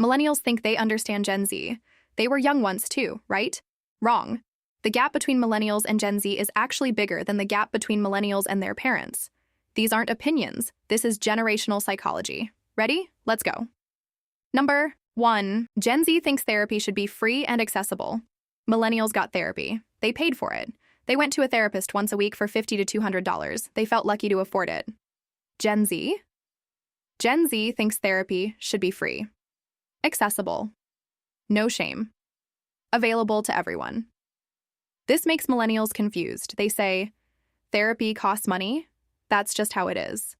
Millennials think they understand Gen Z. They were young once too, right? Wrong. The gap between millennials and Gen Z is actually bigger than the gap between millennials and their parents. These aren't opinions. This is generational psychology. Ready? Let's go. Number 1. Gen Z thinks therapy should be free and accessible. Millennials got therapy. They paid for it. They went to a therapist once a week for $50 to $200. They felt lucky to afford it. Gen Z? Gen Z thinks therapy should be free. Accessible. No shame. Available to everyone. This makes millennials confused. They say, therapy costs money? That's just how it is.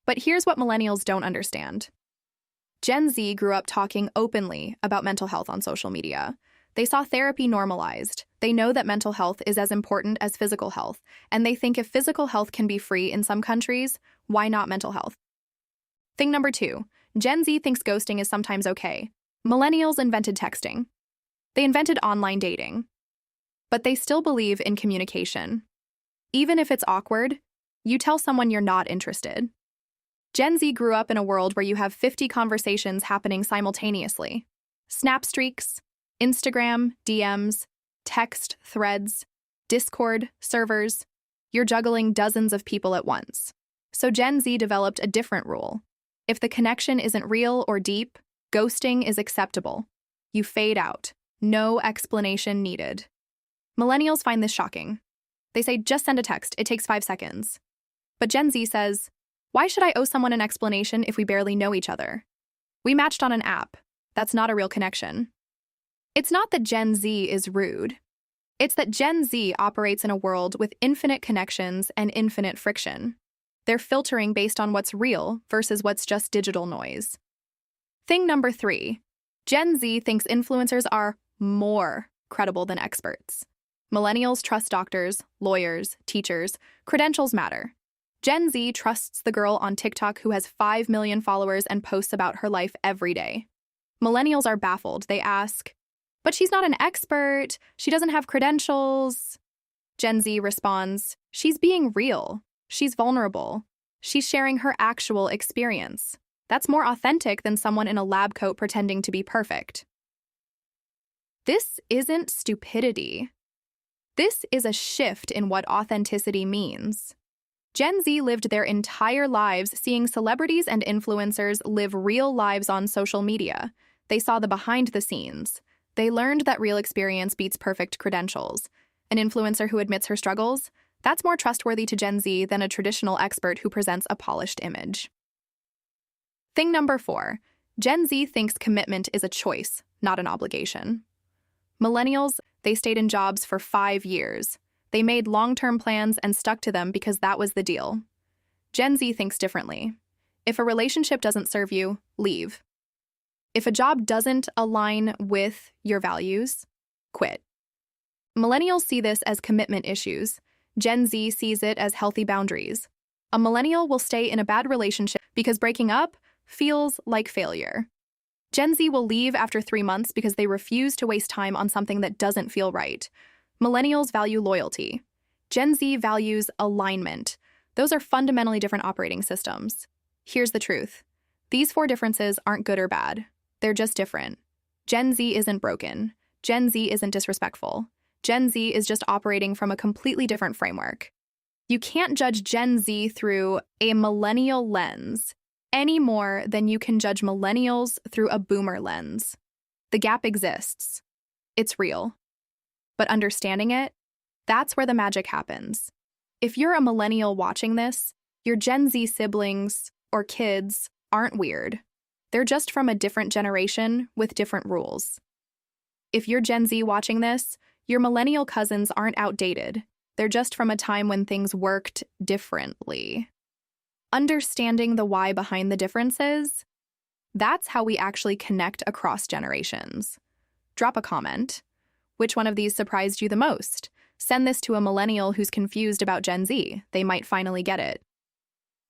But here's what millennials don't understand. Gen Z grew up talking openly about mental health on social media. They saw therapy normalized. They know that mental health is as important as physical health, and they think if physical health can be free in some countries, why not mental health? Thing number 2, Gen Z thinks ghosting is sometimes okay. Millennials invented texting. They invented online dating. But they still believe in communication. Even if it's awkward, you tell someone you're not interested. Gen Z grew up in a world where you have 50 conversations happening simultaneously. Snap streaks, Instagram, DMs, text, threads, Discord, servers. You're juggling dozens of people at once. So Gen Z developed a different rule. If the connection isn't real or deep, ghosting is acceptable. You fade out. No explanation needed. Millennials find this shocking. They say, just send a text, it takes 5 seconds. But Gen Z says, why should I owe someone an explanation if we barely know each other? We matched on an app. That's not a real connection. It's not that Gen Z is rude. It's that Gen Z operates in a world with infinite connections and infinite friction. They're filtering based on what's real versus what's just digital noise. Thing number 3, Gen Z thinks influencers are more credible than experts. Millennials trust doctors, lawyers, teachers. Credentials matter. Gen Z trusts the girl on TikTok who has 5 million followers and posts about her life every day. Millennials are baffled. They ask, but she's not an expert. She doesn't have credentials. Gen Z responds, she's being real. She's vulnerable. She's sharing her actual experience. That's more authentic than someone in a lab coat pretending to be perfect. This isn't stupidity. This is a shift in what authenticity means. Gen Z lived their entire lives seeing celebrities and influencers live real lives on social media. They saw the behind the scenes. They learned that real experience beats perfect credentials. An influencer who admits her struggles, that's more trustworthy to Gen Z than a traditional expert who presents a polished image. Thing number 4, Gen Z thinks commitment is a choice, not an obligation. Millennials, they stayed in jobs for 5 years. They made long-term plans and stuck to them because that was the deal. Gen Z thinks differently. If a relationship doesn't serve you, leave. If a job doesn't align with your values, quit. Millennials see this as commitment issues. Gen Z sees it as healthy boundaries. A millennial will stay in a bad relationship because breaking up feels like failure. Gen Z will leave after 3 months because they refuse to waste time on something that doesn't feel right. Millennials value loyalty. Gen Z values alignment. Those are fundamentally different operating systems. Here's the truth. These 4 differences aren't good or bad. They're just different. Gen Z isn't broken. Gen Z isn't disrespectful. Gen Z is just operating from a completely different framework. You can't judge Gen Z through a millennial lens any more than you can judge millennials through a boomer lens. The gap exists. It's real. But understanding it, that's where the magic happens. If you're a millennial watching this, your Gen Z siblings or kids aren't weird. They're just from a different generation with different rules. If you're Gen Z watching this, your millennial cousins aren't outdated. They're just from a time when things worked differently. Understanding the why behind the differences, that's how we actually connect across generations. Drop a comment. Which one of these surprised you the most? Send this to a millennial who's confused about Gen Z. They might finally get it.